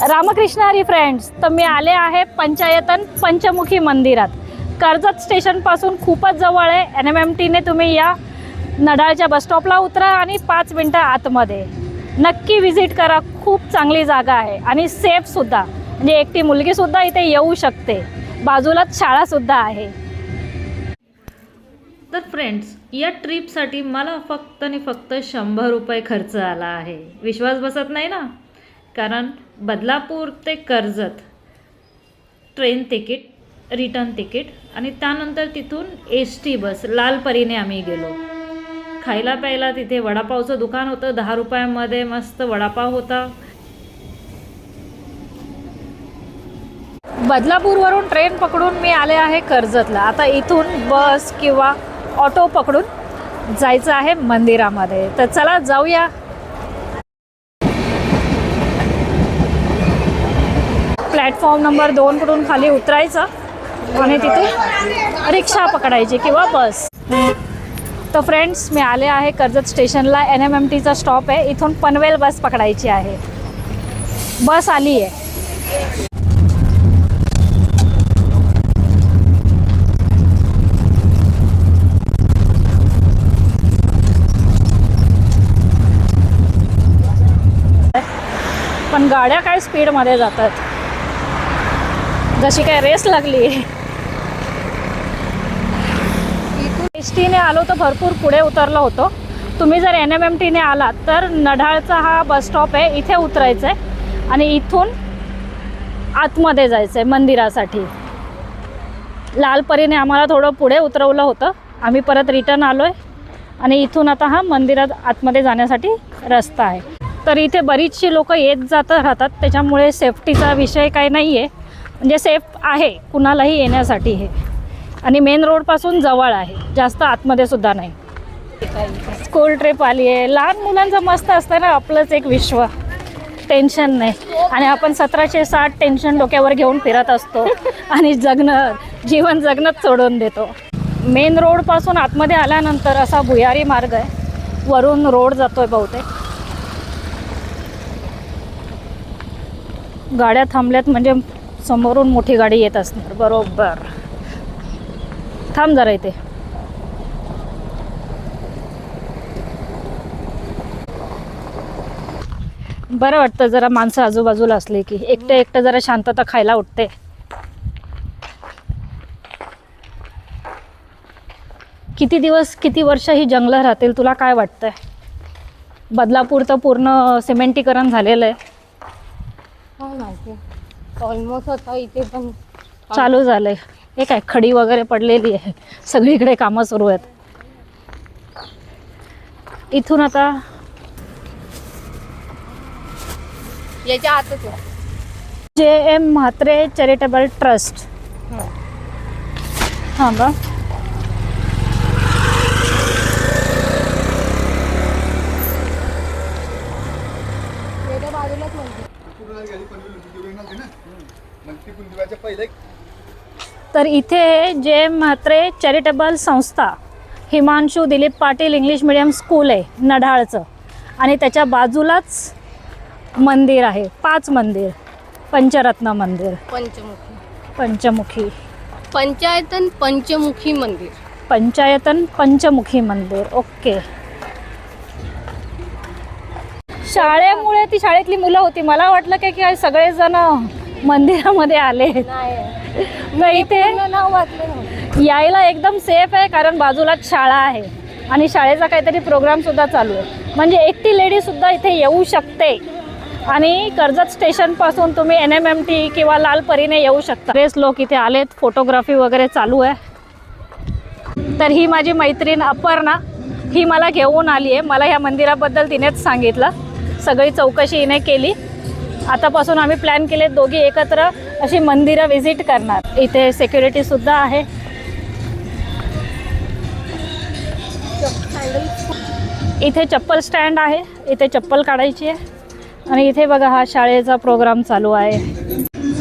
Ramakrishna Hari friends, तर मी आले आहे पंचायतन पंचमुखी मंदिरात. कर्जत स्टेशनपासून खूपच जवळ आहे. NMMTने तुम्ही या नडाळच्या बसस्टॉपला उतरा आणि 5 मिनटं आतमध्ये नक्की विजिट करा. खूप चांगली जागा आहे आणि सेफसुद्धा, म्हणजे एकटी मुलगीसुद्धा इथे येऊ शकते. बाजूलाच शाळासुद्धा आहे. तर फ्रेंड्स, या ट्रिपसाठी मला फक्त आणि फक्त 100 रुपये खर्च आला आहे. विश्वास बसत नाही ना? कारण बदलापूर ते Karjat train ticket, return ticket आणि त्यानंतर तिथून ST बस लालपरीने आम्ही गेलो. खायला प्यायला तिथे वडापावचं दुकान होतं. 10 रुपयामध्ये मस्त वडापाव होता. बदलापूरवरून ट्रेन पकडून मी आले आहे कर्जतला. आता इथून बस किंवा ऑटो पकडून जायचं आहे मंदिरामध्ये. तर चला जाऊया. प्लॅटफॉर्म नंबर 2 कडून खाली उतरायचं आणि तिथून रिक्षा पकडायची किंवा बस. तर फ्रेंड्स, मी आले आहे कर्जत स्टेशनला. NMMTचा स्टॉप आहे. इथून पनवेल बस पकडायची आहे. बस आली आहे. पण गाड्या काय स्पीडमध्ये जातात, जशी काय रेस लागली. STने आलो तर भरपूर पुढे उतरलो होतो. तुम्ही जर NMMTने आलात तर नढाळचा हा बस स्टॉप आहे. इथे उतरायचं आहे आणि इथून आतमध्ये जायचं आहे मंदिरासाठी. लालपरीने आम्हाला थोडं पुढे उतरवलं होतं. आम्ही परत रिटर्न आलो आहे आणि इथून आता हा मंदिरात आतमध्ये जाण्यासाठी रस्ता आहे. तर इथे बरीचशी लोक येत जात राहतात, त्याच्यामुळे सेफ्टीचा विषय काही नाही आहे. म्हणजे सेफ आहे कुणालाही येण्यासाठी हे. आणि मेन रोडपासून जवळ आहे, जास्त आतमध्ये सुद्धा नाही. स्कूल ट्रिप आली आहे. लहान मुलांचं मस्त असतं ना, आपलंच एक विश्व. टेन्शन नाही. आणि आपण 1760 टेन्शन डोक्यावर घेऊन फिरत असतो आणि जीवन जगणंच सोडून देतो. मेन रोडपासून आतमध्ये आल्यानंतर असा भुयारी मार्ग आहे. वरून रोड जातोय बहुतेक. गाड्या थांबल्यात म्हणजे समोरून मोठी गाडी येत असणार. बरोबर. थांब जरा इथे. बरं वाटतं जरा माणसं आजूबाजूला असली की. एकटं जरा शांतता खायला उठते. किती दिवस किती वर्ष ही जंगलं राहतील तुला काय वाटतंय? बदलापूर तर पूर्ण सिमेंटीकरण झालेलं आहे. ऑलमोस्ट आता इथे पण चालू झालंय. हे काय खडी वगैरे पडलेली आहे. सगळीकडे कामं सुरू आहेत. इथून आता याच्या आतच JM म्हात्रे चॅरिटेबल ट्रस्ट. हां बा. तर इथे JM म्हात्रे चॅरिटेबल संस्था, Himanshu Dilip Patil English medium school आहे नढाळचं. आणि त्याच्या बाजूलाच मंदिर आहे. 5 मंदिर. पंचरत्न मंदिर, पंचमुखी, पंचायतन पंचमुखी मंदिर. पंचायतन पंचमुखी मंदिर. ओके. शाळेमुळे ती शाळेतली मुलं होती. मला वाटलं की काय सगळेजण मंदिरामध्ये आले. तर इथे यायला एकदम सेफ आहे, कारण बाजूलाच शाळा आहे आणि शाळेचा काहीतरी प्रोग्राम सुद्धा चालू आहे. म्हणजे एकटी लेडी सुद्धा इथे येऊ शकते. आणि कर्जत स्टेशनपासून तुम्ही NMMT किंवा लालपरीने येऊ शकता. बरेच लोक इथे आलेत. फोटोग्राफी वगैरे चालू आहे. तर ही माझी मैत्रीण अपर्णा, ही मला घेऊन आली आहे. मला ह्या मंदिराबद्दल तिनेच सांगितलं. सगळी चौकशी हिने केली. आतापासून आम्ही प्लॅन केले दोघी एकत्र अशी मंदिरं व्हिजिट करणार. इथे सिक्युरिटीसुद्धा आहे. इथे चप्पल स्टँड आहे. इथे चप्पल काढायची आहे. आणि इथे बघा हा शाळेचा प्रोग्राम चालू आहे.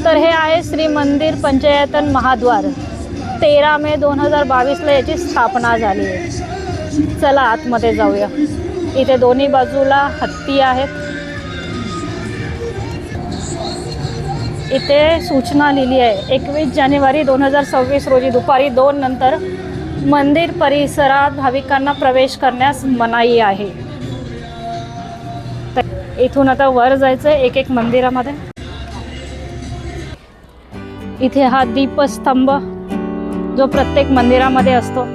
तर हे आहे श्री मंदिर पंचायतन महाद्वार. 13 मे 2022ला याची स्थापना झाली आहे. चला आतमध्ये जाऊया. इथे दोन्ही बाजूला हत्ती आहेत. इथे सूचना लिहिली आहे 21 जानेवारी 2026 रोजी दुपारी 2 नंतर मंदिर परिसरात भाविकांना प्रवेश करण्यास मनाई आहे. तर इथून आता वर जायचं आहे एक एक मंदिरामध्ये. इथे हा दीपस्तंभ जो प्रत्येक मंदिरामध्ये असतो.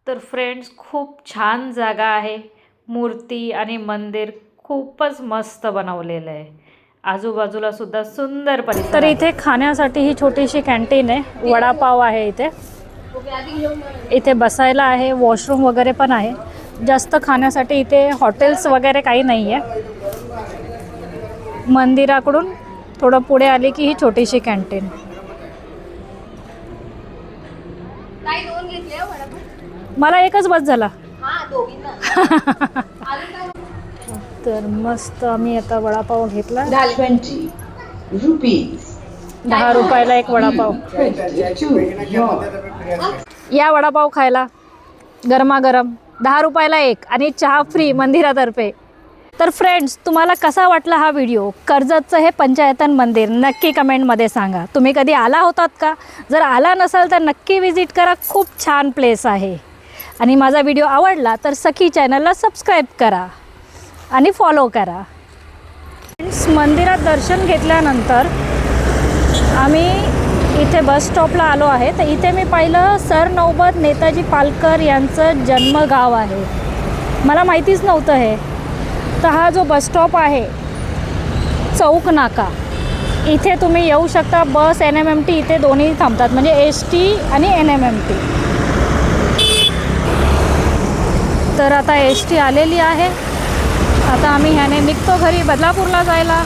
तर फ्रेंड्स खूप छान जागा आहे. मूर्ती आणि मंदिर खूपच मस्त बनवलेलं आहे. आजूबाजूला सुद्धा सुंदर परिसर तर आहे. इथे खाण्यासाठी ही छोटीशी कॅन्टीन आहे. वडापाव आहे इथे. इथे बसायला आहे, वॉशरूम वगैरे पण आहे. जास्त खाण्यासाठी इथे हॉटेल्स वगैरे काही नाही आहे. मंदिराकडून थोडं पुढे आले की ही छोटीशी कॅन्टीन. मला एकच बस झाला. तर मस्त आम्ही आता वडापाव घेतला. 20 rupees. 10 रुपयाला एक वडापाव. या वडापाव खायला गरमागरम 10 रुपयाला एक आणि चहा फ्री मंदिरातर्फे. तर फ्रेंड्स, तुम्हाला कसा वाटला हा व्हिडिओ? कर्जतचं हे पंचायतन मंदिर नक्की कमेंटमध्ये सांगा. तुम्ही कधी आला होतात का? जर आला नसाल तर नक्की विजिट करा. खूप छान प्लेस आहे. आणि माझा व्हिडिओ आवडला तर सखी चॅनलला सबस्क्राईब करा. आणि फॉलो करा. मंदिरात दर्शन घेतल्यानंतर आम्ही इथे बस स्टॉपला आलो आहे. तर इथे मी पाहिलं सरनौबत नेताजी पालकर यांचं जन्मगाव आहे. मला माहितीच नव्हतं हे. तर हा जो बस स्टॉप आहे चौक नाका, इथे तुम्ही येऊ शकता. बस NMMT इथे दोन्ही थांबतात, म्हणजे ST आणि NMMT. तर आता ST आलेली आहे. आता आम्ही ह्याने निघतो घरी बदलापूरला जायला.